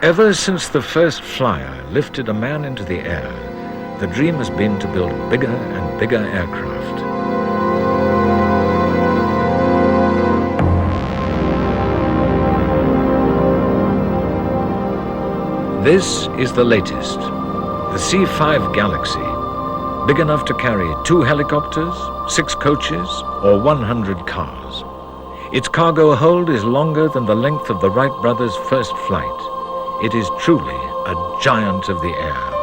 Ever since the first flyer lifted a man into the air, the dream has been to build bigger and bigger aircraft. This is the latest, the C-5 Galaxy, big enough to carry 2 helicopters, 6 coaches, or 100 cars. Its cargo hold is longer than the length of the Wright brothers' first flight. It is truly a giant of the air.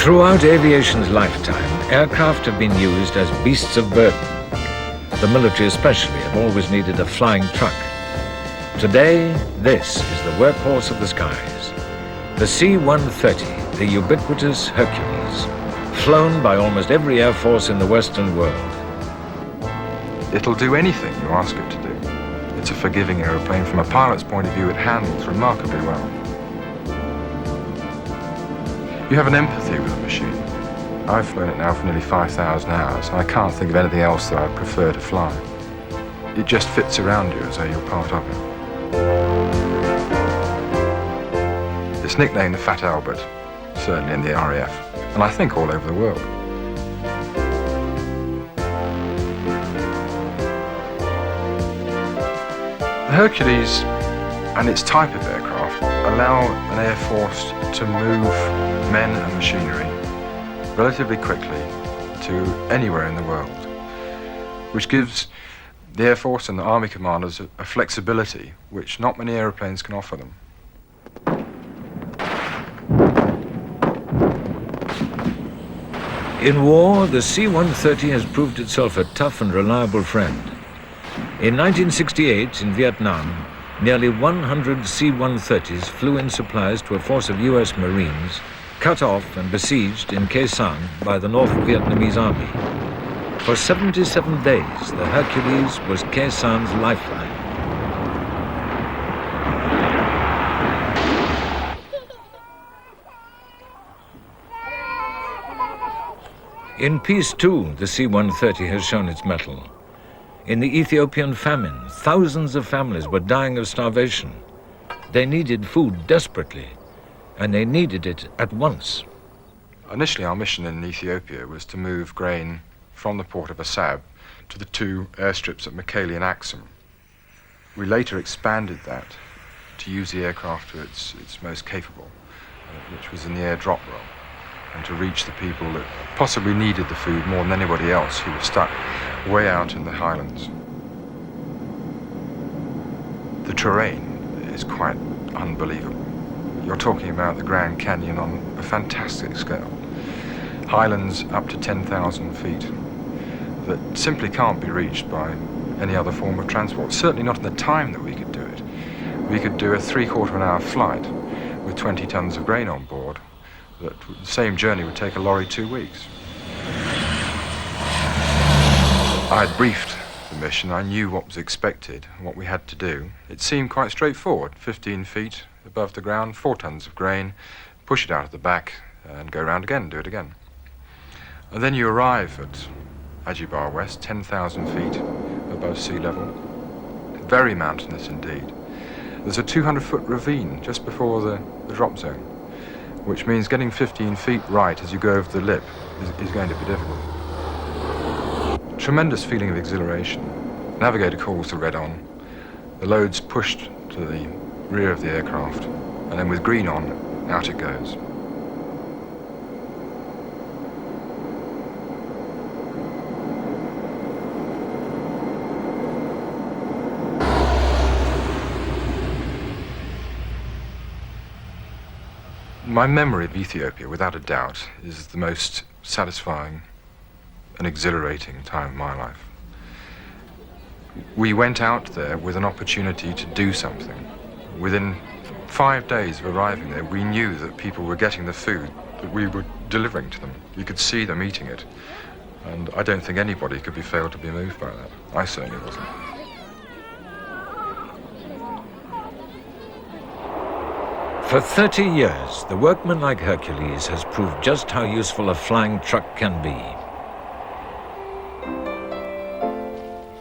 Throughout aviation's lifetime, aircraft have been used as beasts of burden. The military especially have always needed a flying truck. Today, this is the workhorse of the skies. The C-130, the ubiquitous Hercules, flown by almost every air force in the Western world. It'll do anything you ask it to do. It's a forgiving aeroplane. From a pilot's point of view, it handles remarkably well. You have an empathy with the machine. I've flown it now for nearly 5,000 hours, and I can't think of anything else that I'd prefer to fly. It just fits around you as though you're part of it. It's nicknamed the Fat Albert, certainly in the RAF, and I think all over the world. The Hercules and its type of aircraft allow an air force to move men and machinery relatively quickly to anywhere in the world, which gives the Air Force and the Army commanders a flexibility which not many aeroplanes can offer them. In war, the C-130 has proved itself a tough and reliable friend. In 1968, in Vietnam, nearly 100 C-130s flew in supplies to a force of US Marines cut off and besieged in Khe Sanh by the North Vietnamese army. For 77 days, the Hercules was Khe Sanh's lifeline. In peace, too, the C-130 has shown its mettle. In the Ethiopian famine, thousands of families were dying of starvation. They needed food desperately, and they needed it at once. Initially, our mission in Ethiopia was to move grain from the port of Assab to the 2 airstrips at Quayle and Axum. We later expanded that to use the aircraft to its most capable, which was in the air drop roll, and to reach the people that possibly needed the food more than anybody else who was stuck way out in the highlands. The terrain is quite unbelievable. You're talking about the Grand Canyon on a fantastic scale. Highlands up to 10,000 feet that simply can't be reached by any other form of transport, certainly not in the time that we could do it. We could do a 3/4 of an hour flight with 20 tons of grain on board. That the same journey would take a lorry 2 weeks. I had briefed the mission. I knew what was expected, what we had to do. It seemed quite straightforward. 15 feet above the ground, 4 tons of grain, push it out of the back and go around again, do it again. And then you arrive at Ajibar West, 10,000 feet above sea level. Very mountainous indeed. There's a 200-foot ravine just before the drop zone, which means getting 15 feet right as you go over the lip is going to be difficult. Tremendous feeling of exhilaration. Navigator calls the red on. The load's pushed to the rear of the aircraft, and then with green on, out it goes. My memory of Ethiopia, without a doubt, is the most satisfying and exhilarating time of my life. We went out there with an opportunity to do something. Within 5 days of arriving there, we knew that people were getting the food that we were delivering to them. You could see them eating it. And I don't think anybody could be failed to be moved by that. I certainly wasn't. For 30 years, the workman like Hercules has proved just how useful a flying truck can be.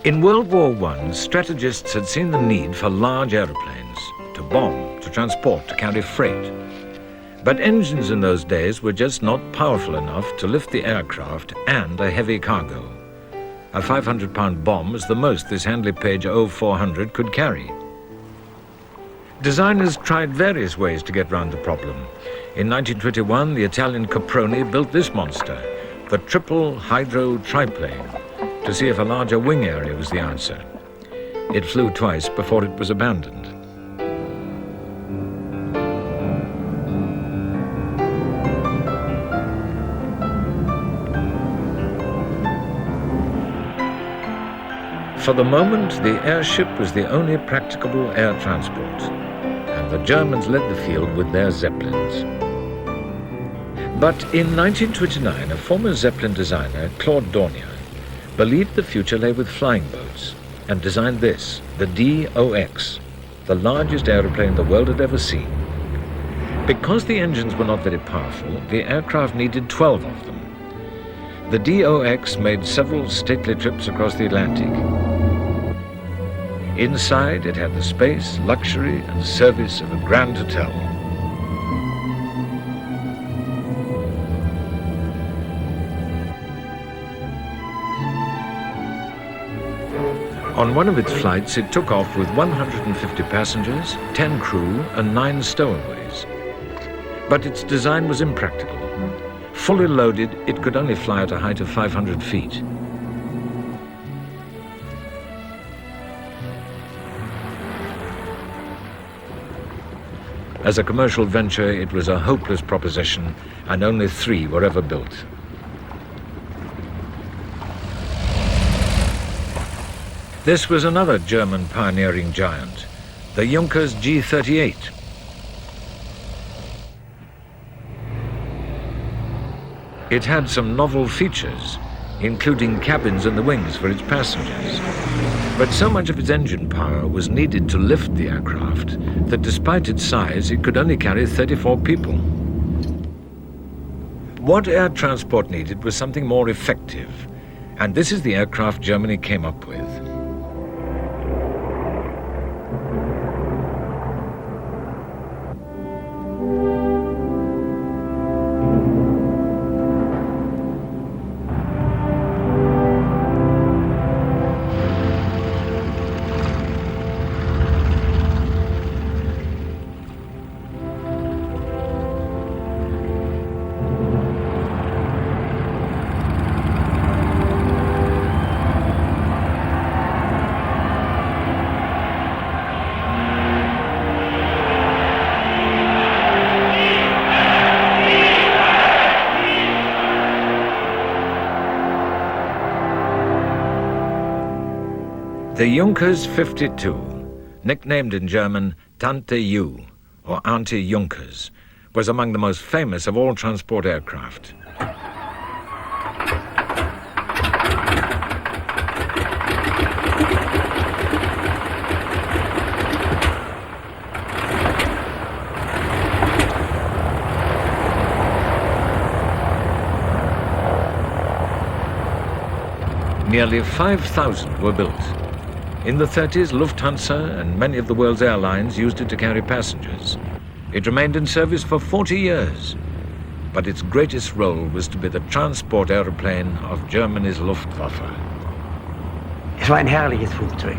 In World War I, strategists had seen the need for large aeroplanes to bomb, to transport, to carry freight. But engines in those days were just not powerful enough to lift the aircraft and a heavy cargo. A 500-pound bomb was the most this Handley Page 0400 could carry. Designers tried various ways to get round the problem. In 1921, the Italian Caproni built this monster, the triple hydro triplane, to see if a larger wing area was the answer. It flew twice before it was abandoned. For the moment, the airship was the only practicable air transport, and the Germans led the field with their Zeppelins. But in 1929, a former Zeppelin designer, Claude Dornier, believed the future lay with flying boats and designed this, the DOX, the largest aeroplane the world had ever seen. Because the engines were not very powerful, the aircraft needed 12 of them. The DOX made several stately trips across the Atlantic. Inside, it had the space, luxury, and service of a grand hotel. On one of its flights, it took off with 150 passengers, 10 crew, and 9 stowaways. But its design was impractical. Fully loaded, it could only fly at a height of 500 feet. As a commercial venture, it was a hopeless proposition, and only 3 were ever built. This was another German pioneering giant, the Junkers G-38. It had some novel features, including cabins in the wings for its passengers. But so much of its engine power was needed to lift the aircraft that despite its size, it could only carry 34 people. What air transport needed was something more effective, and this is the aircraft Germany came up with. The Junkers 52, nicknamed in German Tante Ju, or Auntie Junkers, was among the most famous of all transport aircraft. Nearly 5,000 were built. In the 30s, Lufthansa and many of the world's airlines used it to carry passengers. It remained in service for 40 years, but its greatest role was to be the transport aeroplane of Germany's Luftwaffe. Es war ein herrliches Flugzeug.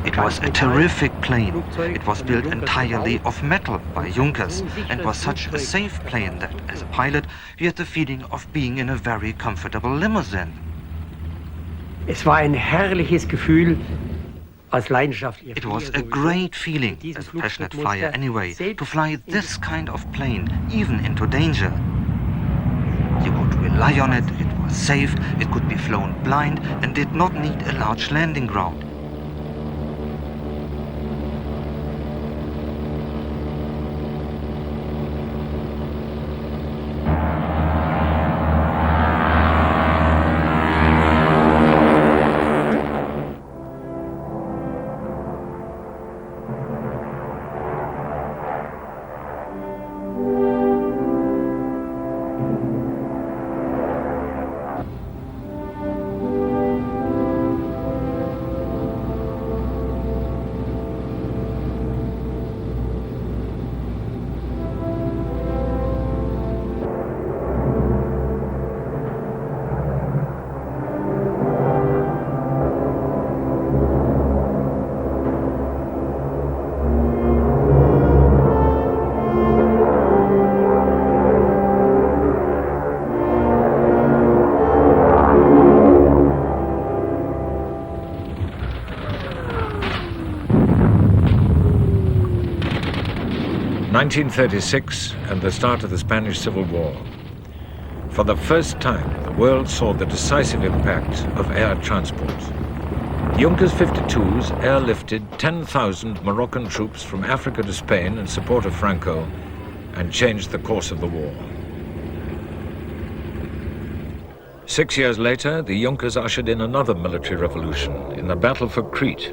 It was a terrific plane. It was built entirely of metal by Junkers and was such a safe plane that, as a pilot, you had the feeling of being in a very comfortable limousine. Es war ein herrliches Gefühl. It was a great feeling, as a passionate flyer anyway, to fly this kind of plane, even into danger. You could rely on it, it was safe, it could be flown blind and did not need a large landing ground. (1936) and the start of the Spanish Civil War. For the first time, the world saw the decisive impact of air transport. Junkers 52s airlifted 10,000 Moroccan troops from Africa to Spain in support of Franco and changed the course of the war. 6 years later, the Junkers ushered in another military revolution in the battle for Crete.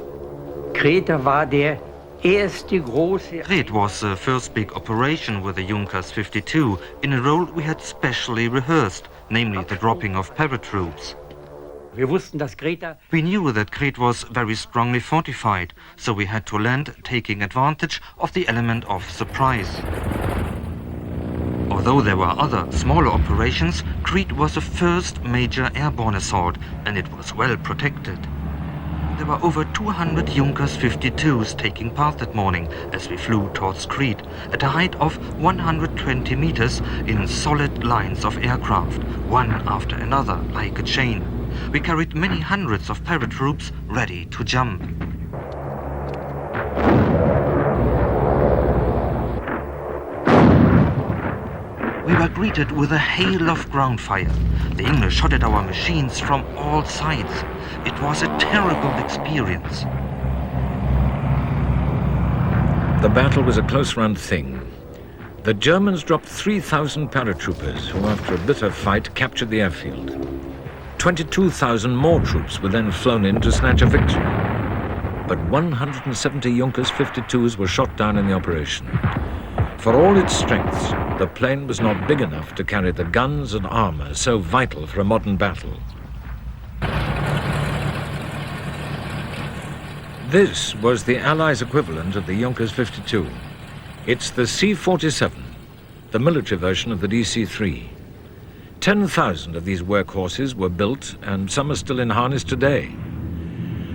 Crete was the first big operation with the Junkers 52 in a role we had specially rehearsed, namely the dropping of paratroops. We knew that Crete was very strongly fortified, so we had to land taking advantage of the element of surprise. Although there were other smaller operations, Crete was the first major airborne assault and it was well protected. There were over 200 Junkers 52s taking part that morning as we flew towards Crete at a height of 120 meters in solid lines of aircraft, one after another like a chain. We carried many hundreds of paratroops ready to jump. We were greeted with a hail of ground fire. The English shot at our machines from all sides. It was a terrible experience. The battle was a close-run thing. The Germans dropped 3,000 paratroopers who, after a bitter fight, captured the airfield. 22,000 more troops were then flown in to snatch a victory. But 170 Junkers 52s were shot down in the operation. For all its strengths, the plane was not big enough to carry the guns and armor so vital for a modern battle. This was the Allies' equivalent of the Junkers 52. It's the C-47, the military version of the DC-3. 10,000 of these workhorses were built, and some are still in harness today.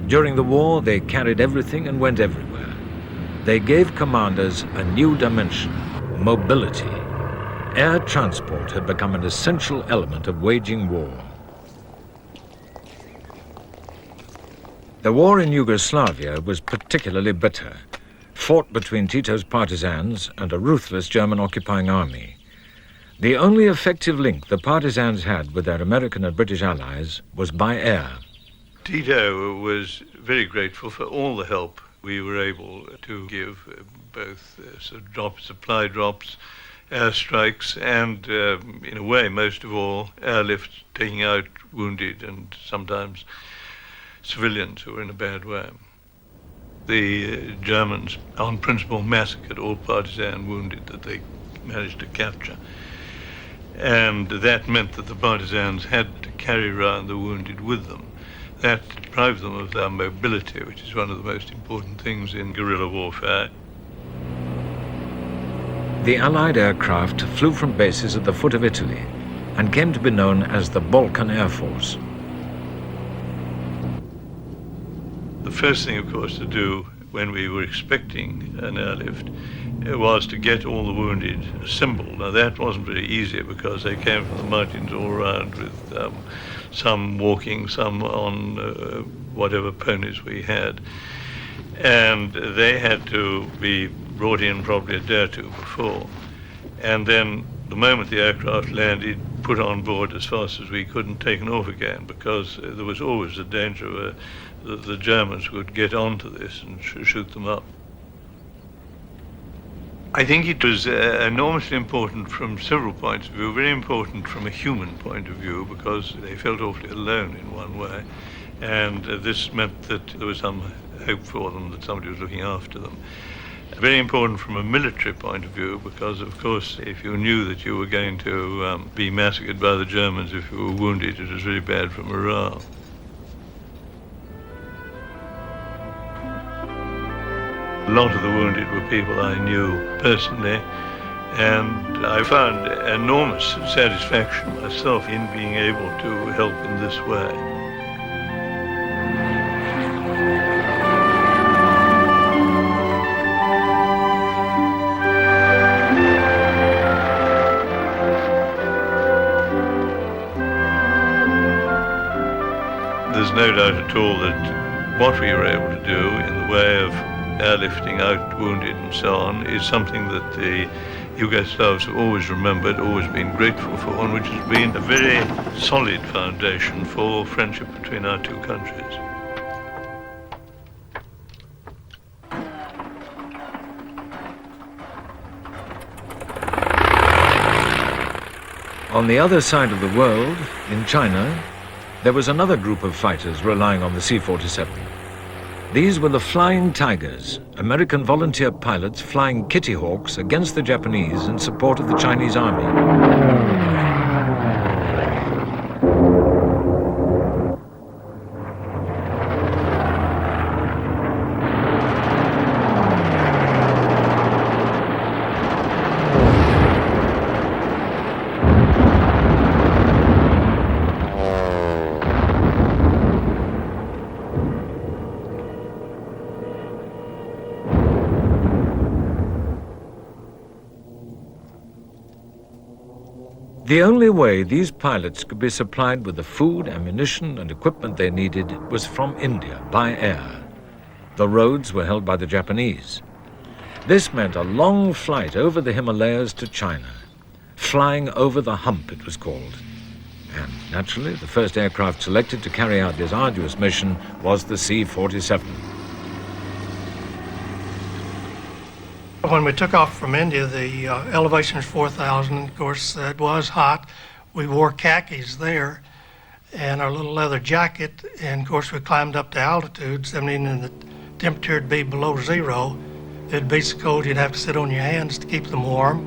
During the war, they carried everything and went everywhere. They gave commanders a new dimension, mobility. Air transport had become an essential element of waging war. The war in Yugoslavia was particularly bitter, fought between Tito's partisans and a ruthless German occupying army. The only effective link the partisans had with their American and British allies was by air. Tito was very grateful for all the help we were able to give, both supply drops, airstrikes, and in a way, most of all, airlifts taking out wounded and sometimes civilians who were in a bad way. The Germans, on principle, massacred all partisan wounded that they managed to capture. And that meant that the partisans had to carry around the wounded with them. That deprived them of their mobility, which is one of the most important things in guerrilla warfare. The Allied aircraft flew from bases at the foot of Italy and came to be known as the Balkan Air Force. The first thing, of course, to do when we were expecting an airlift was to get all the wounded assembled. Now that wasn't very easy because they came from the mountains all around with some walking, some on whatever ponies we had. and they had to be brought in probably a day or two before. And then the moment the aircraft landed, put on board as fast as we could and taken off again, because there was always a danger the Germans would get onto this and shoot them up. I think it was enormously important from several points of view, very important from a human point of view, because they felt awfully alone in one way, and this meant that there was some hope for them, that somebody was looking after them. Very important from a military point of view, because of course if you knew that you were going to be massacred by the Germans if you were wounded, it was very bad for morale. A lot of the wounded were people I knew personally, and I found enormous satisfaction myself in being able to help in this way. There's no doubt at all that what we were able to do in the way of airlifting out wounded and so on is something that the Yugoslavs have always remembered, always been grateful for, and which has been a very solid foundation for friendship between our two countries. On the other side of the world, in China, there was another group of fighters relying on the C-47. These were the Flying Tigers, American volunteer pilots flying Kitty Hawks against the Japanese in support of the Chinese army. The only way these pilots could be supplied with the food, ammunition, and equipment they needed was from India, by air. The roads were held by the Japanese. This meant a long flight over the Himalayas to China. Flying over the hump, it was called. And naturally, the first aircraft selected to carry out this arduous mission was the C-47. When we took off from India, the elevation was 4,000. Of course, it was hot. We wore khakis there and our little leather jacket. And of course, we climbed up to altitude, 17, and the temperature would be below zero. It'd be so cold you'd have to sit on your hands to keep them warm.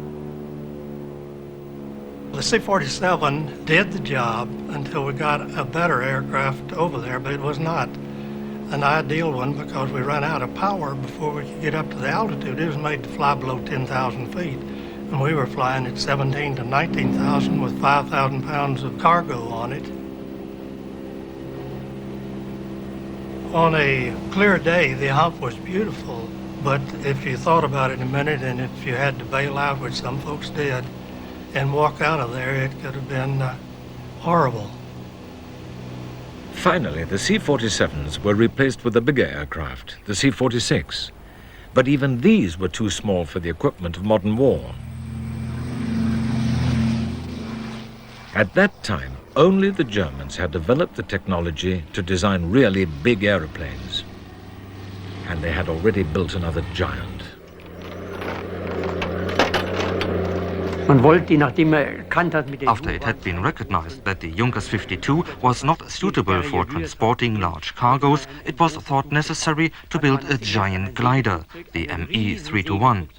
The C-47 did the job until we got a better aircraft over there, but it was not an ideal one because we ran out of power before we could get up to the altitude. It was made to fly below 10,000 feet, and we were flying at 17 to 19,000 with 5,000 pounds of cargo on it. On a clear day, the hump was beautiful, but if you thought about it a minute and if you had to bail out, which some folks did, and walk out of there, it could have been horrible. Finally, the C-47s were replaced with a bigger aircraft, the C-46. But even these were too small for the equipment of modern war. At that time, only the Germans had developed the technology to design really big aeroplanes. And they had already built another giant. After it had been recognized that the Junkers 52 was not suitable for transporting large cargoes, it was thought necessary to build a giant glider, the ME 321.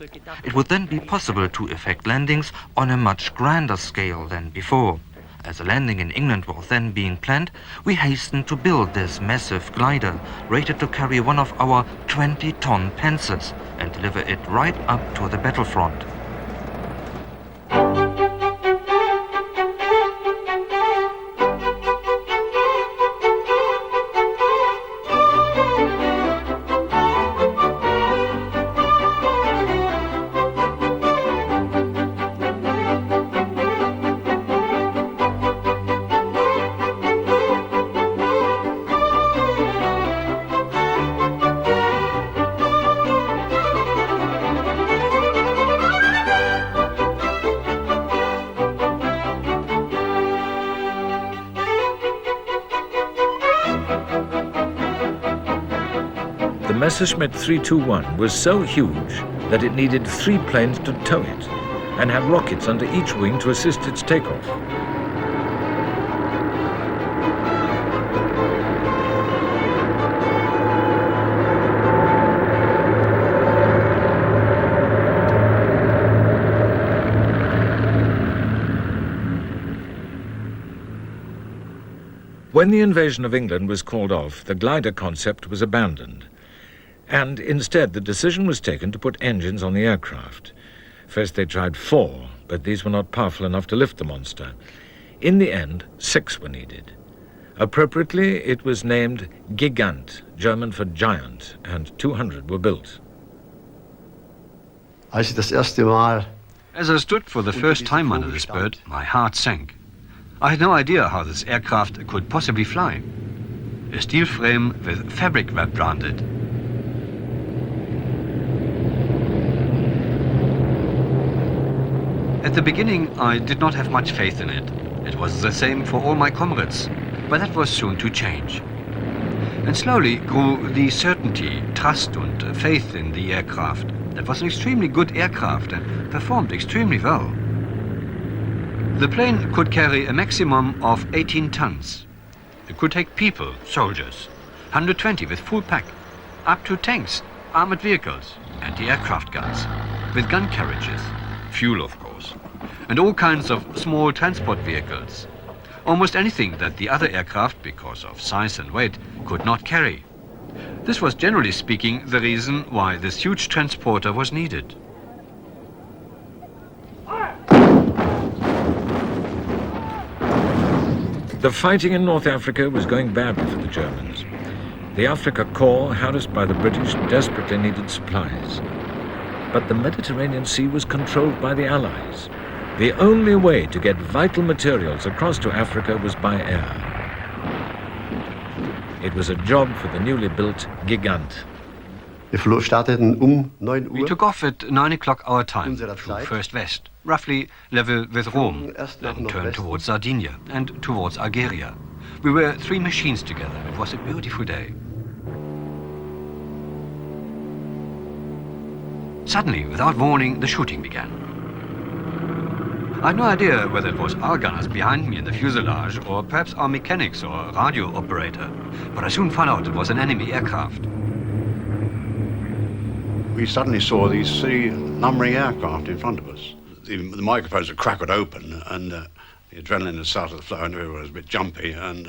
It would then be possible to effect landings on a much grander scale than before. As a landing in England was then being planned, we hastened to build this massive glider, rated to carry one of our 20-ton Panzers and deliver it right up to the battlefront. Messerschmitt 321 was so huge that it needed 3 planes to tow it and had rockets under each wing to assist its takeoff. When the invasion of England was called off, the glider concept was abandoned, and instead the decision was taken to put engines on the aircraft. First they tried 4, but these were not powerful enough to lift the monster. In the end, 6 were needed. Appropriately, it was named Gigant, German for giant, and 200 were built. As I stood for the first time under this bird, my heart sank. I had no idea how this aircraft could possibly fly. A steel frame with fabric wrapped round it. At the beginning, I did not have much faith in it. It was the same for all my comrades, but that was soon to change. And slowly grew the certainty, trust and faith in the aircraft. That was an extremely good aircraft and performed extremely well. The plane could carry a maximum of 18 tons. It could take people, soldiers, 120 with full pack, up to tanks, armored vehicles, anti-aircraft guns, with gun carriages, fuel of course, and all kinds of small transport vehicles. Almost anything that the other aircraft, because of size and weight, could not carry. This was generally speaking the reason why this huge transporter was needed. The fighting in North Africa was going badly for the Germans. The Afrika Korps, harassed by the British, desperately needed supplies. But the Mediterranean Sea was controlled by the Allies. The only way to get vital materials across to Africa was by air. It was a job for the newly built Gigant. We took off at 9 o'clock our time, flew first west, roughly level with Rome, then turned towards Sardinia and towards Algeria. We were 3 machines together. It was a beautiful day. Suddenly, without warning, the shooting began. I had no idea whether it was our gunners behind me in the fuselage or perhaps our mechanics or radio operator, but I soon found out it was an enemy aircraft. We suddenly saw these 3 lumbering aircraft in front of us. The microphones had cracked open and the adrenaline had started to flow and everyone was a bit jumpy, and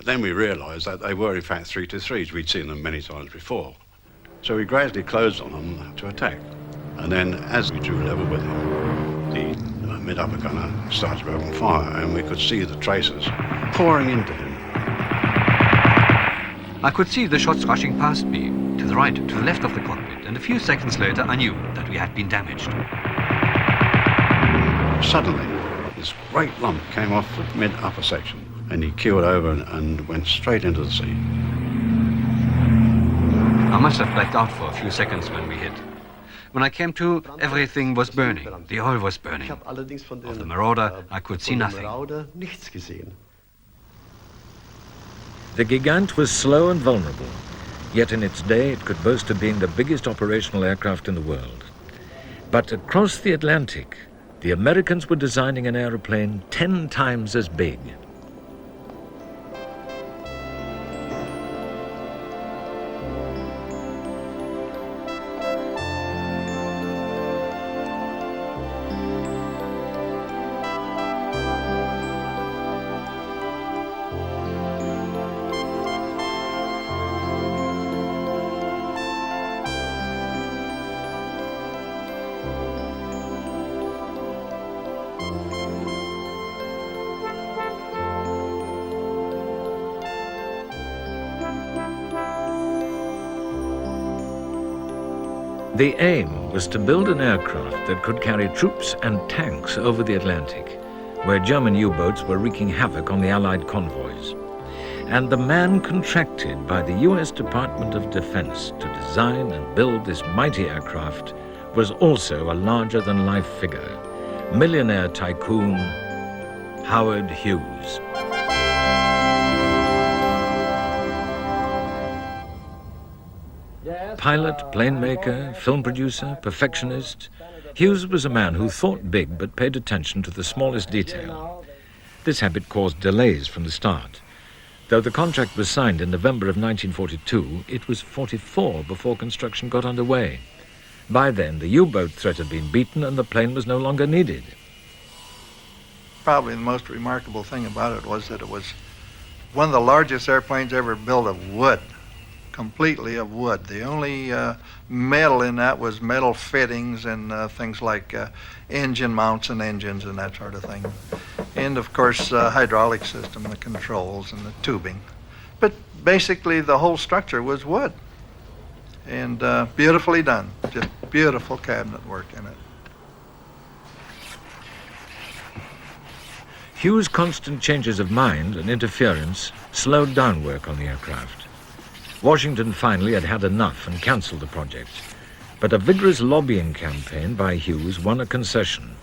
then we realised that they were in fact 323s. We'd seen them many times before. So we gradually closed on them to attack. And then as we drew level with them, the mid-upper gunner started to open fire and we could see the tracers pouring into him. I could see the shots rushing past me, to the right, to the left of the cockpit, and a few seconds later I knew that we had been damaged. Suddenly, this great lump came off the mid-upper section and he keeled over and went straight into the sea. I must have blacked out for a few seconds when we hit. When I came to, everything was burning. The oil was burning. Of the Marauder, I could see nothing. The Gigant was slow and vulnerable, yet in its day it could boast of being the biggest operational aircraft in the world. But across the Atlantic, the Americans were designing an aeroplane 10 times as big. The aim was to build an aircraft that could carry troops and tanks over the Atlantic, where German U-boats were wreaking havoc on the Allied convoys. And the man contracted by the US Department of Defense to design and build this mighty aircraft was also a larger-than-life figure, millionaire tycoon Howard Hughes. Pilot, plane maker, film producer, perfectionist, Hughes was a man who thought big but paid attention to the smallest detail. This habit caused delays from the start. Though the contract was signed in November of 1942, it was 44 before construction got underway. By then, the U-boat threat had been beaten and the plane was no longer needed. Probably the most remarkable thing about it was that it was one of the largest airplanes ever built of wood, completely of wood. The only metal in that was metal fittings and things like engine mounts and engines and that sort of thing. And of course, hydraulic system, the controls and the tubing. But basically the whole structure was wood. And beautifully done, just beautiful cabinet work in it. Hughes' constant changes of mind and interference slowed down work on the aircraft. Washington finally had had enough and cancelled the project. But a vigorous lobbying campaign by Hughes won a concession,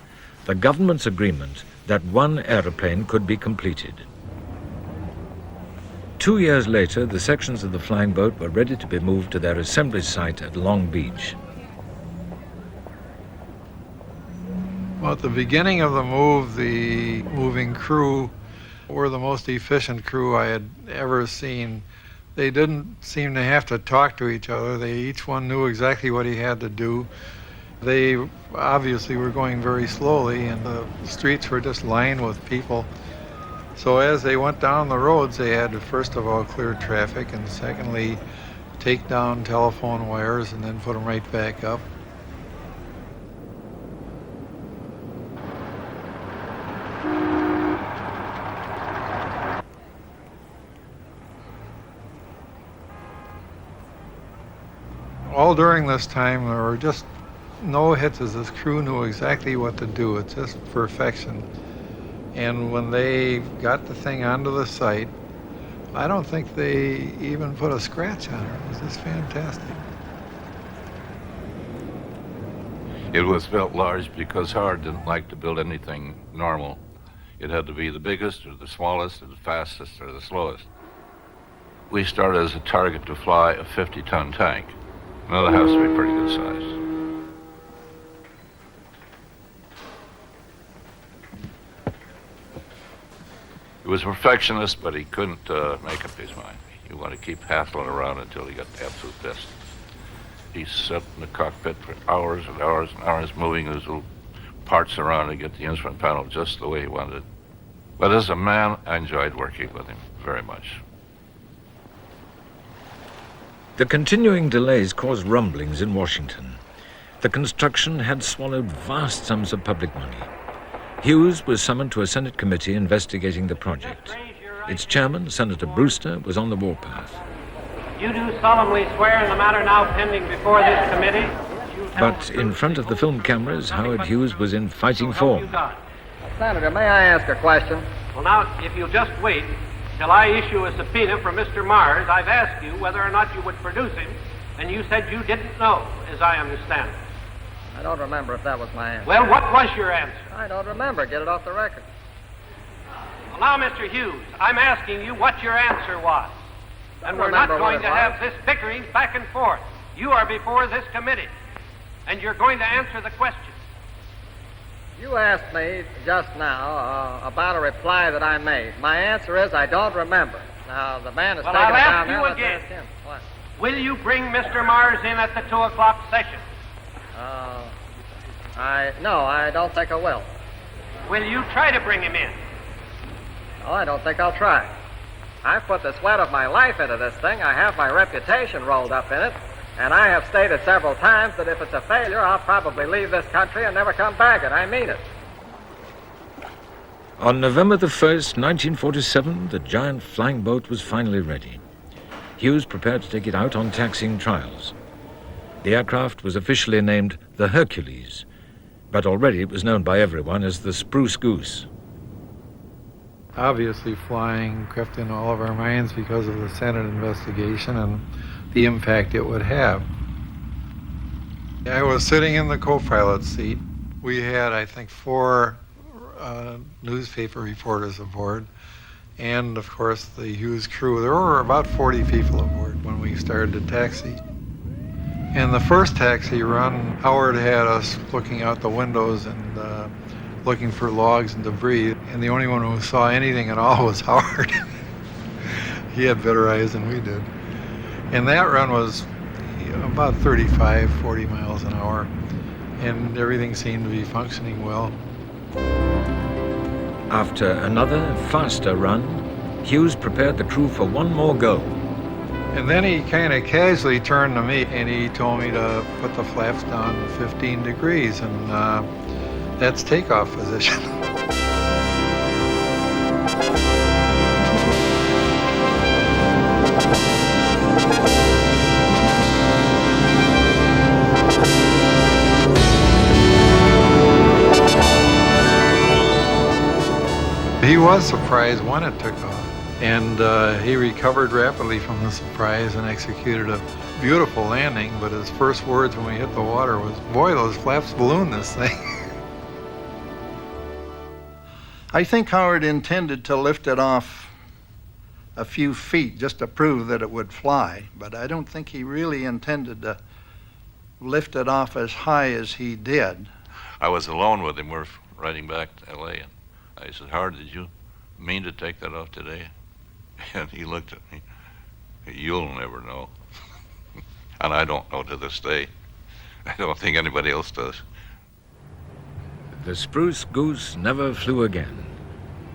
the government's agreement that one aeroplane could be completed. 2 years later, the sections of the flying boat were ready to be moved to their assembly site at Long Beach. Well, at the beginning of the move, the moving crew were the most efficient crew I had ever seen. They didn't seem to have to talk to each other. Each one knew exactly what he had to do. They obviously were going very slowly, and the streets were just lined with people. So as they went down the roads, they had to first of all clear traffic, and secondly take down telephone wires and then put them right back up. All during this time, there were just no hits, as this crew knew exactly what to do. It's just perfection. And when they got the thing onto the site, I don't think they even put a scratch on it. It was just fantastic. It was built large because Howard didn't like to build anything normal. It had to be the biggest or the smallest or the fastest or the slowest. We started as a target to fly a 50-ton tank. Now that has to be pretty good size. He was a perfectionist, but he couldn't make up his mind. He wanted to keep hassling around until he got the absolute best. He sat in the cockpit for hours and hours and hours, moving his little parts around to get the instrument panel just the way he wanted it. But as a man, I enjoyed working with him very much. The continuing delays caused rumblings in Washington. The construction had swallowed vast sums of public money. Hughes was summoned to a Senate committee investigating the project. Its chairman, Senator Brewster, was on the warpath. You do solemnly swear in the matter now pending before this committee? But in front of the film cameras, Howard Hughes was in fighting form. Senator, may I ask a question? Well, now, if you'll just wait till I issue a subpoena for Mr. Mars. I've asked you whether or not you would produce him, and you said you didn't know, as I understand it. I don't remember if that was my answer. Well, what was your answer? I don't remember. Get it off the record. Well, now, Mr. Hughes, I'm asking you what your answer was. And we're not going to have this bickering back and forth. You are before this committee, and you're going to answer the question. You asked me just now about a reply that I made. My answer is I don't remember. Now, the man is taking it down there. Well, I'll ask you again. What? Will you bring Mr. Mars in at the 2 o'clock session? No, I don't think I will. Will you try to bring him in? No, I don't think I'll try. I've put the sweat of my life into this thing. I have my reputation rolled up in it. And I have stated several times that if it's a failure, I'll probably leave this country and never come back, and I mean it. On November the 1st, 1947, the giant flying boat was finally ready. Hughes prepared to take it out on taxiing trials. The aircraft was officially named the Hercules, but already it was known by everyone as the Spruce Goose. Obviously, flying crept in all of our minds because of the Senate investigation and the impact it would have. I was sitting in the co-pilot seat. We had, I think, 4 newspaper reporters aboard, and of course the Hughes crew. There were about 40 people aboard when we started to taxi. In the first taxi run, Howard had us looking out the windows and looking for logs and debris, and the only one who saw anything at all was Howard. He had better eyes than we did. And that run was about 35, 40 miles an hour, and everything seemed to be functioning well. After another, faster run, Hughes prepared the crew for one more go. And then he kind of casually turned to me and he told me to put the flaps down 15 degrees, and that's takeoff position. He was surprised when it took off, and he recovered rapidly from the surprise and executed a beautiful landing, but his first words when we hit the water was, "Boy, those flaps balloon this thing." I think Howard intended to lift it off a few feet just to prove that it would fly, but I don't think he really intended to lift it off as high as he did. I was alone with him. We're riding back to L.A., and I said, "Howard, did you mean to take that off today?" And he looked at me. "You'll never know." And I don't know to this day. I don't think anybody else does. The Spruce Goose never flew again,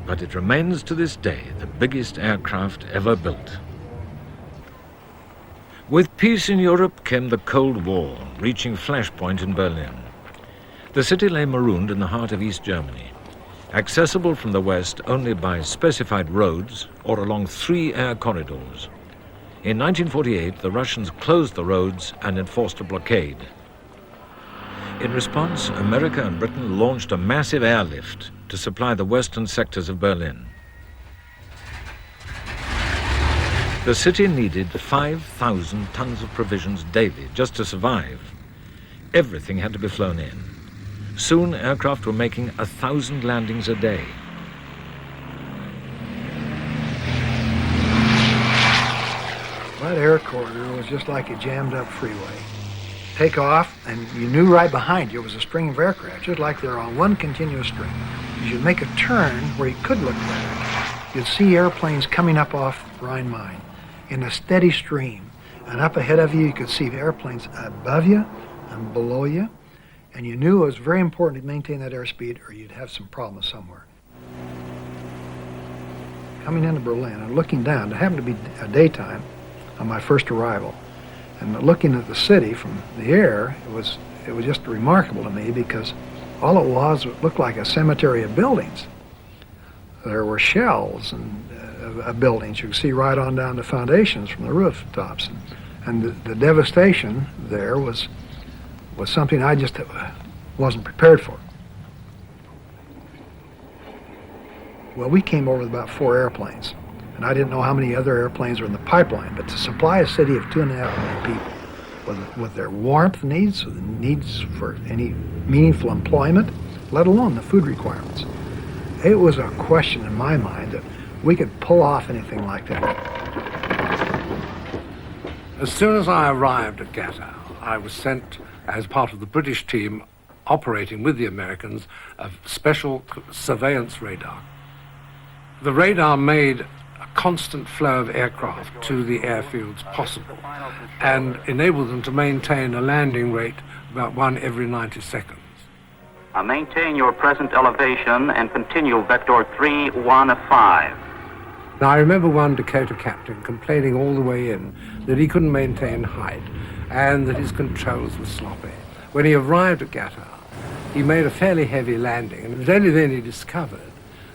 but it remains to this day the biggest aircraft ever built. With peace in Europe came the Cold War, reaching flashpoint in Berlin. The city lay marooned in the heart of East Germany, accessible from the west only by specified roads or along 3 air corridors. In 1948, the Russians closed the roads and enforced a blockade. In response, America and Britain launched a massive airlift to supply the western sectors of Berlin. The city needed 5,000 tons of provisions daily just to survive. Everything had to be flown in. Soon, aircraft were making 1,000 landings a day. That air corridor was just like a jammed-up freeway. Take off, and you knew right behind you was a string of aircraft, just like they're on one continuous string. As you'd make a turn where you could look back, you'd see airplanes coming up off Rhine-Main in a steady stream. And up ahead of you, you could see airplanes above you and below you. And you knew it was very important to maintain that airspeed or you'd have some problems somewhere. Coming into Berlin and looking down, it happened to be a daytime on my first arrival. And looking at the city from the air, it was just remarkable to me because all it was, it looked like a cemetery of buildings. There were shells and of buildings. You could see right on down the foundations from the rooftops. And the devastation there was something I just wasn't prepared for. Well, we came over with about 4 airplanes, and I didn't know how many other airplanes were in the pipeline, but to supply a city of 2.5 million people with their warmth needs, with the needs for any meaningful employment, let alone the food requirements, it was a question in my mind that we could pull off anything like that. As soon as I arrived at Gatow, I was sent as part of the British team operating with the Americans a special surveillance radar. The radar made a constant flow of aircraft to the airfields possible and enabled them to maintain a landing rate about 1 every 90 seconds. Maintain your present elevation and continue vector 315. Now, I remember one Dakota captain complaining all the way in that he couldn't maintain height and that his controls were sloppy. When he arrived at Gatow, he made a fairly heavy landing, and it was only then he discovered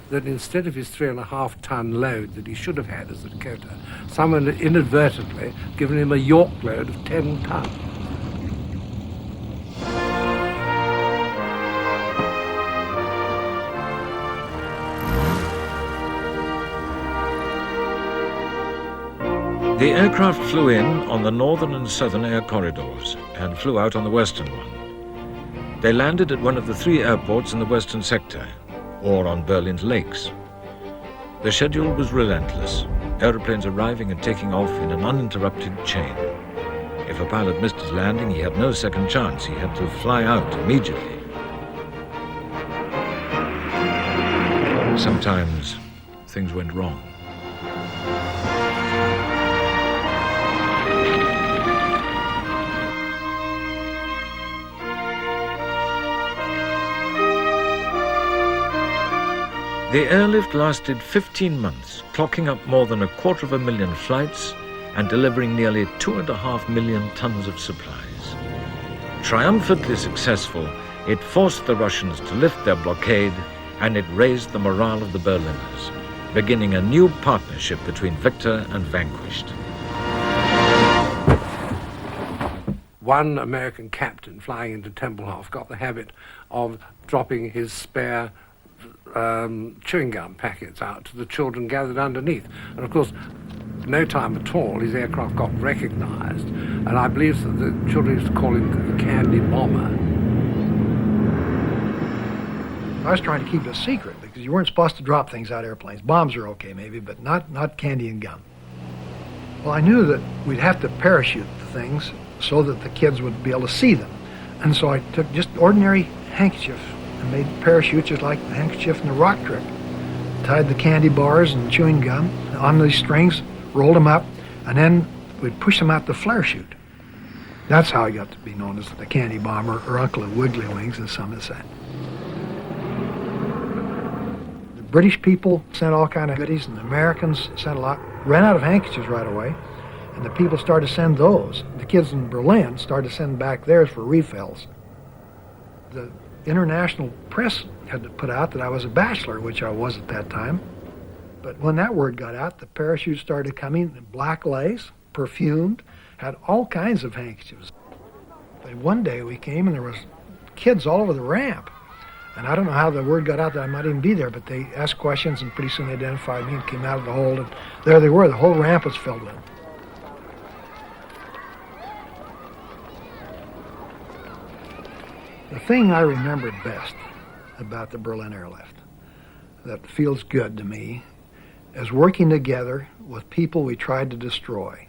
that instead of his 3.5-ton load that he should have had as a Dakota, someone had inadvertently given him a York load of 10 tons. The aircraft flew in on the northern and southern air corridors and flew out on the western one. They landed at one of the 3 airports in the western sector, or on Berlin's lakes. The schedule was relentless, aeroplanes arriving and taking off in an uninterrupted chain. If a pilot missed his landing, he had no second chance. He had to fly out immediately. Sometimes things went wrong. The airlift lasted 15 months, clocking up more than 250,000 flights and delivering nearly 2.5 million tons of supplies. Triumphantly successful, it forced the Russians to lift their blockade, and it raised the morale of the Berliners, beginning a new partnership between victor and vanquished. One American captain flying into Tempelhof got the habit of dropping his spare chewing gum packets out to the children gathered underneath. And of course, no time at all, his aircraft got recognized. And I believe that the children used to call him the candy bomber. I was trying to keep it a secret because you weren't supposed to drop things out of airplanes. Bombs are okay maybe, but not candy and gum. Well, I knew that we'd have to parachute the things so that the kids would be able to see them. And so I took just ordinary handkerchiefs and made parachutes just like the handkerchief in the rock trick. Tied the candy bars and chewing gum on these strings, rolled them up, and then we'd push them out the flare chute. That's how I got to be known as the candy bomber, or Uncle of Wiggly Wings, as some have said. The British people sent all kind of goodies, and the Americans sent a lot. Ran out of handkerchiefs right away, and the people started to send those. The kids in Berlin started to send back theirs for refills. The international press had to put out that I was a bachelor, which I was at that time. But when that word got out, the parachutes started coming in black lace, perfumed, had all kinds of handkerchiefs. But one day we came and there was kids all over the ramp. And I don't know how the word got out that I might even be there, but they asked questions and pretty soon they identified me and came out of the hold, and there they were. The whole ramp was filled with them. The thing I remember best about the Berlin airlift that feels good to me is working together with people we tried to destroy.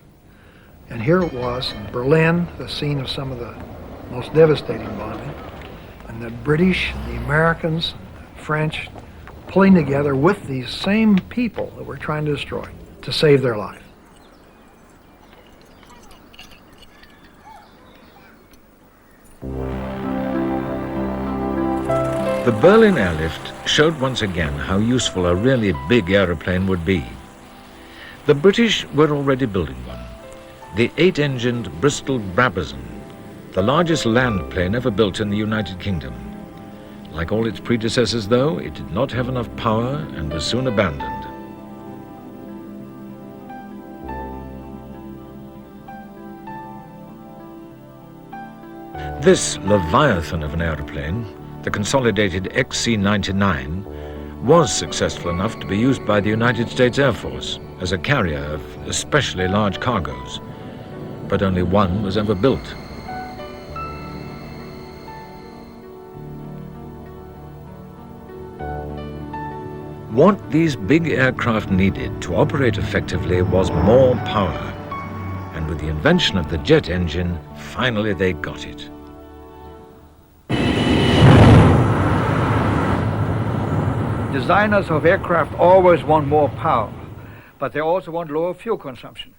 And here it was in Berlin, the scene of some of the most devastating bombing, and the British and the Americans and the French pulling together with these same people that we're trying to destroy to save their life. The Berlin airlift showed once again how useful a really big aeroplane would be. The British were already building one, the 8-engined Bristol Brabazon, the largest land plane ever built in the United Kingdom. Like all its predecessors, though, it did not have enough power and was soon abandoned. This leviathan of an aeroplane, the consolidated XC-99, was successful enough to be used by the United States Air Force as a carrier of especially large cargoes, but only one was ever built. What these big aircraft needed to operate effectively was more power, and with the invention of the jet engine, finally they got it. Designers of aircraft always want more power, but they also want lower fuel consumption.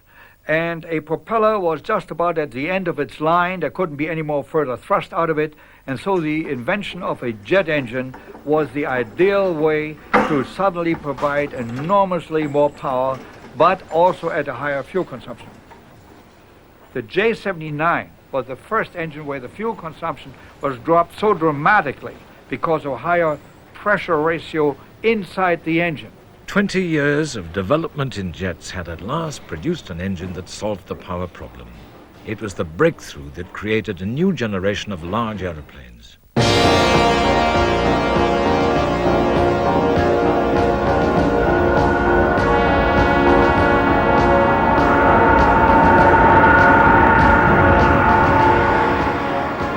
And a propeller was just about at the end of its line. There couldn't be any more further thrust out of it. And so the invention of a jet engine was the ideal way to suddenly provide enormously more power, but also at a higher fuel consumption. The J-79 was the first engine where the fuel consumption was dropped so dramatically because of higher pressure ratio inside the engine. 20 years of development in jets had at last produced an engine that solved the power problem. It was the breakthrough that created a new generation of large aeroplanes.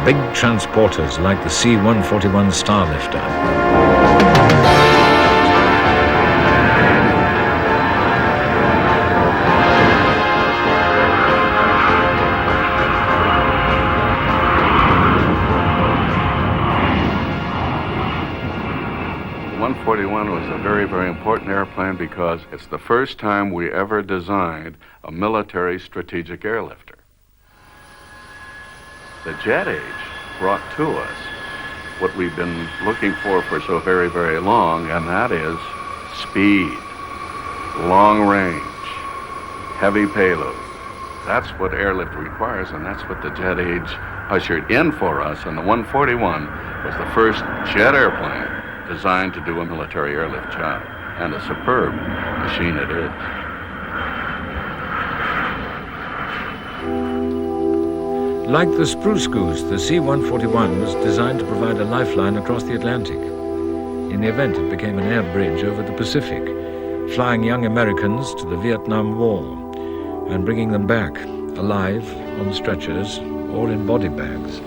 Big transporters like the C-141 Starlifter. was a very, very important airplane because it's the first time we ever designed a military strategic airlifter. The jet age brought to us what we've been looking for so very, very long, and that is speed, long range, heavy payload. That's what airlift requires, and that's what the jet age ushered in for us. And the 141 was the first jet airplane designed to do a military airlift job, and a superb machine it is. Like the Spruce Goose, the C-141 was designed to provide a lifeline across the Atlantic. In the event, it became an air bridge over the Pacific, flying young Americans to the Vietnam War and bringing them back, alive, on stretchers, or in body bags.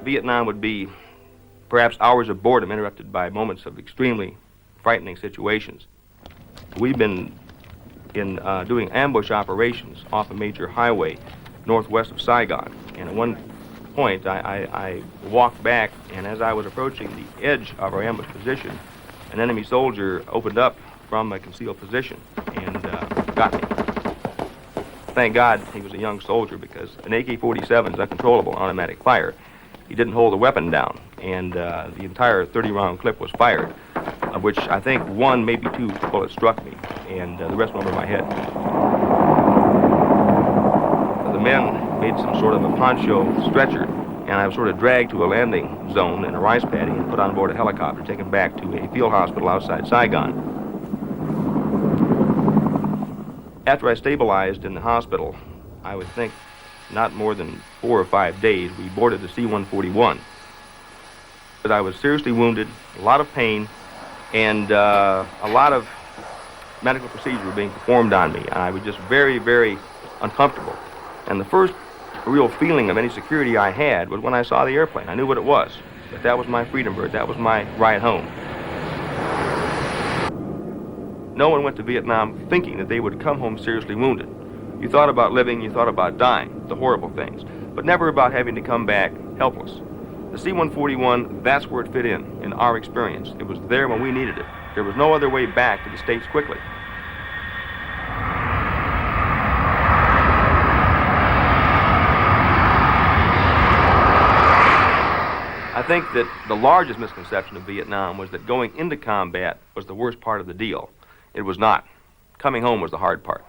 Vietnam would be perhaps hours of boredom interrupted by moments of extremely frightening situations. We've been doing ambush operations off a major highway northwest of Saigon, and at one point I walked back, and as I was approaching the edge of our ambush position, an enemy soldier opened up from a concealed position and got me. Thank God he was a young soldier, because an AK-47 is uncontrollable automatic fire. He didn't hold the weapon down, and the entire 30-round clip was fired, of which I think one, maybe two bullets struck me, and the rest went over my head. The men made some sort of a poncho stretcher, and I was sort of dragged to a landing zone in a rice paddy and put on board a helicopter, taken back to a field hospital outside Saigon. After I stabilized in the hospital, I would think not more than 4 or 5 days, we boarded the C-141. But I was seriously wounded, a lot of pain, and a lot of medical procedures were being performed on me. I was just very, very uncomfortable. And the first real feeling of any security I had was when I saw the airplane. I knew what it was, but that was my Freedom Bird, that was my ride home. No one went to Vietnam thinking that they would come home seriously wounded. You thought about living, you thought about dying, the horrible things, but never about having to come back helpless. The C-141, that's where it fit in our experience. It was there when we needed it. There was no other way back to the States quickly. I think that the largest misconception of Vietnam was that going into combat was the worst part of the deal. It was not. Coming home was the hard part.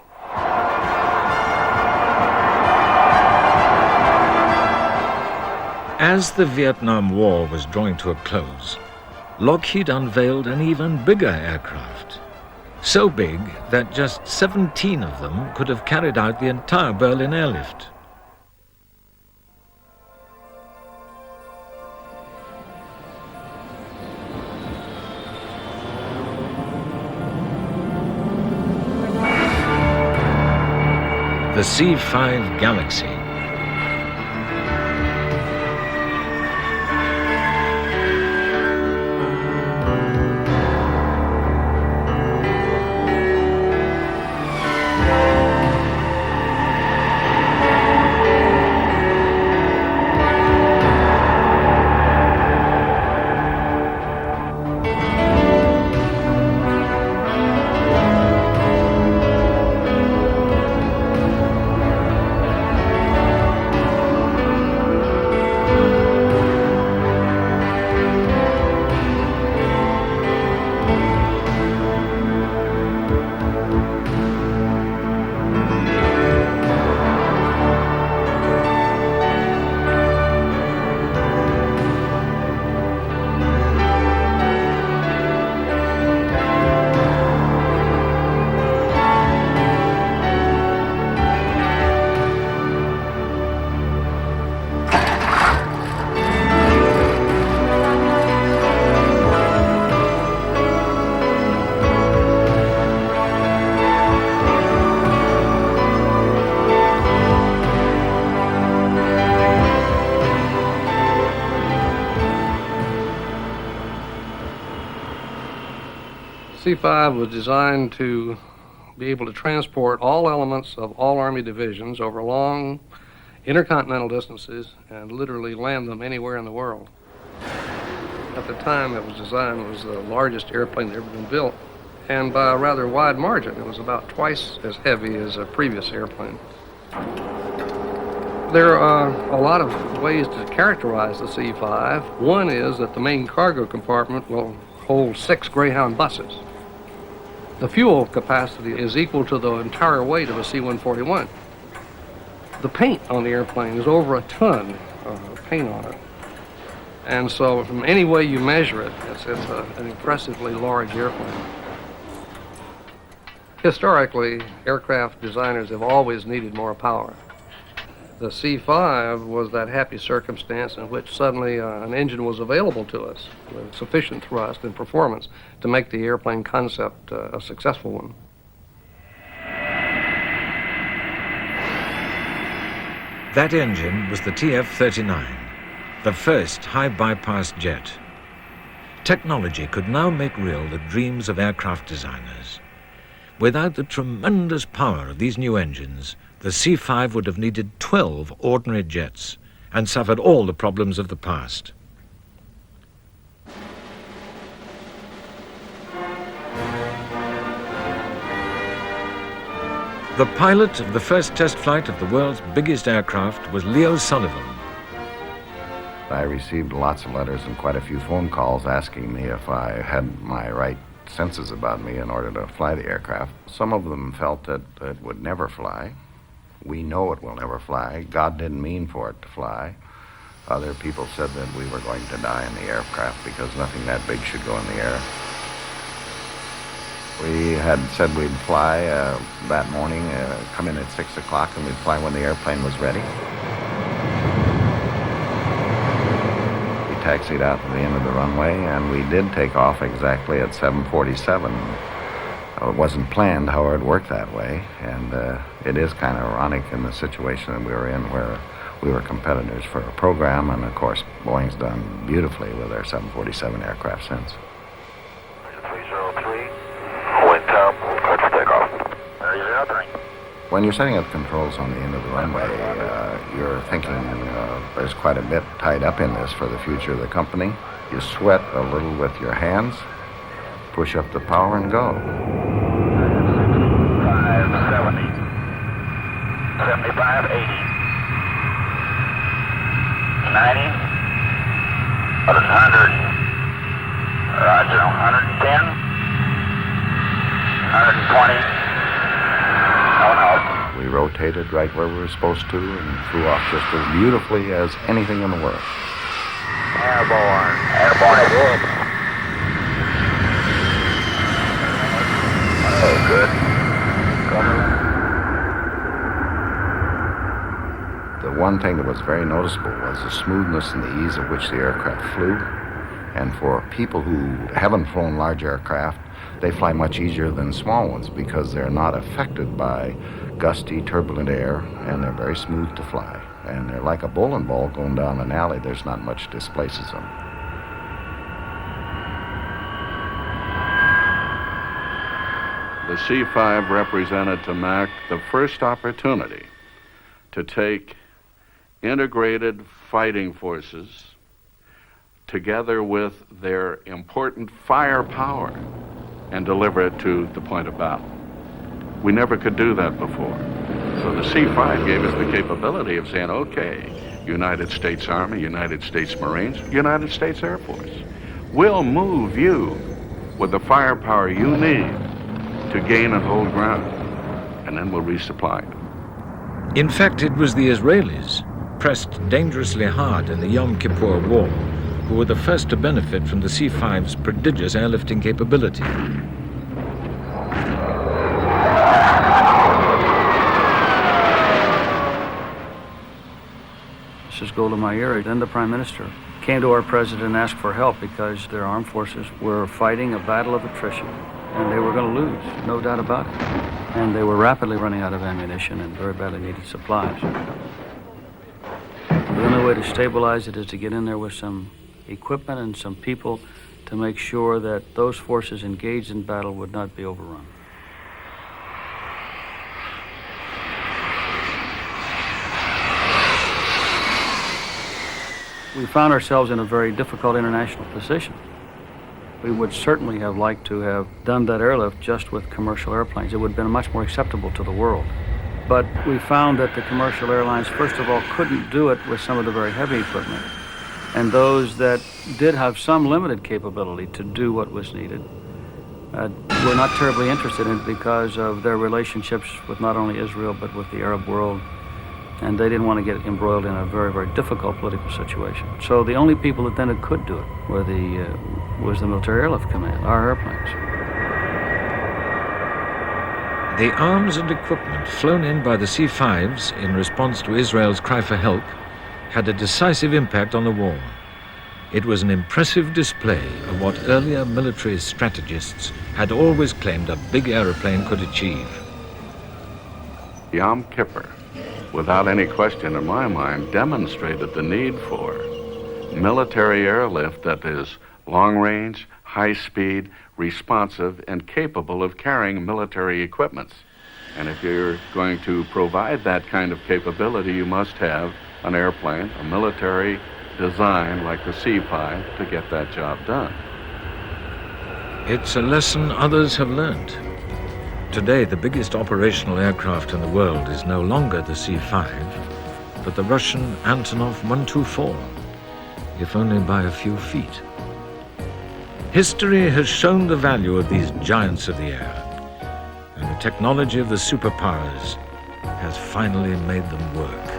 As the Vietnam War was drawing to a close, Lockheed unveiled an even bigger aircraft. So big that just 17 of them could have carried out the entire Berlin airlift. The C-5 Galaxy. C-5 was designed to be able to transport all elements of all Army divisions over long intercontinental distances and literally land them anywhere in the world. At the time it was designed, it was the largest airplane that ever been built, and by a rather wide margin. It was about twice as heavy as a previous airplane. There are a lot of ways to characterize the C-5. One is that the main cargo compartment will hold 6 Greyhound buses. The fuel capacity is equal to the entire weight of a C-141. The paint on the airplane is over a ton of paint on it. And so from any way you measure it, it's an impressively large airplane. Historically, aircraft designers have always needed more power. The C-5 was that happy circumstance in which suddenly an engine was available to us with sufficient thrust and performance to make the airplane concept a successful one. That engine was the TF-39, the first high-bypass jet. Technology could now make real the dreams of aircraft designers. Without the tremendous power of these new engines, the C-5 would have needed 12 ordinary jets and suffered all the problems of the past. The pilot of the first test flight of the world's biggest aircraft was Leo Sullivan. I received lots of letters and quite a few phone calls asking me if I had my right senses about me in order to fly the aircraft. Some of them felt that it would never fly. We know it will never fly. God didn't mean for it to fly. Other people said that we were going to die in the aircraft because nothing that big should go in the air. We had said we'd fly that morning, come in at 6 o'clock, and we'd fly when the airplane was ready. We taxied out to the end of the runway, and we did take off exactly at 7:47. It wasn't planned, however, it worked that way, and it is kind of ironic in the situation that we were in where we were competitors for a program, and of course, Boeing's done beautifully with their 747 aircraft since. 303, wind top, cleared for takeoff. 303. When you're setting up controls on the end of the runway, you're thinking there's quite a bit tied up in this for the future of the company. You sweat a little with your hands, push up the power, and go. 570, 75, 80, 90, 100, roger, 110, 120, We rotated right where we were supposed to and flew off just as beautifully as anything in the world. airborne, airborne is good. Oh, good. The one thing that was very noticeable was the smoothness and the ease at which the aircraft flew. And for people who haven't flown large aircraft, they fly much easier than small ones because they're not affected by gusty, turbulent air, and they're very smooth to fly. And they're like a bowling ball going down an alley. There's not much displaces them. The C-5 represented to Mac the first opportunity to take integrated fighting forces together with their important firepower and deliver it to the point of battle. We never could do that before. So the C-5 gave us the capability of saying, okay, United States Army, United States Marines, United States Air Force, we'll move you with the firepower you need to gain and hold ground, and then we'll resupply it. In fact, it was the Israelis, pressed dangerously hard in the Yom Kippur War, who were the first to benefit from the C-5's prodigious airlifting capability. Mrs. Golda Meir, then the Prime Minister, came to our president and asked for help because their armed forces were fighting a battle of attrition, and they were going to lose, no doubt about it. And they were rapidly running out of ammunition and very badly needed supplies. The only way to stabilize it is to get in there with some equipment and some people to make sure that those forces engaged in battle would not be overrun. We found ourselves in a very difficult international position. We would certainly have liked to have done that airlift just with commercial airplanes. It would have been much more acceptable to the world. But we found that the commercial airlines, first of all, couldn't do it with some of the very heavy equipment. And those that did have some limited capability to do what was needed were not terribly interested in it because of their relationships with not only Israel but with the Arab world. And they didn't want to get embroiled in a very, very difficult political situation. So the only people that then could do it was the Military Airlift Command, our airplanes. The arms and equipment flown in by the C-5s in response to Israel's cry for help had a decisive impact on the war. It was an impressive display of what earlier military strategists had always claimed a big aeroplane could achieve. Yom Kippur, without any question in my mind, demonstrated the need for military airlift that is long-range, high-speed, responsive, and capable of carrying military equipments. And if you're going to provide that kind of capability, you must have an airplane, a military design like the C-5 to get that job done. It's a lesson others have learned. Today, the biggest operational aircraft in the world is no longer the C-5, but the Russian Antonov 124, if only by a few feet. History has shown the value of these giants of the air, and the technology of the superpowers has finally made them work.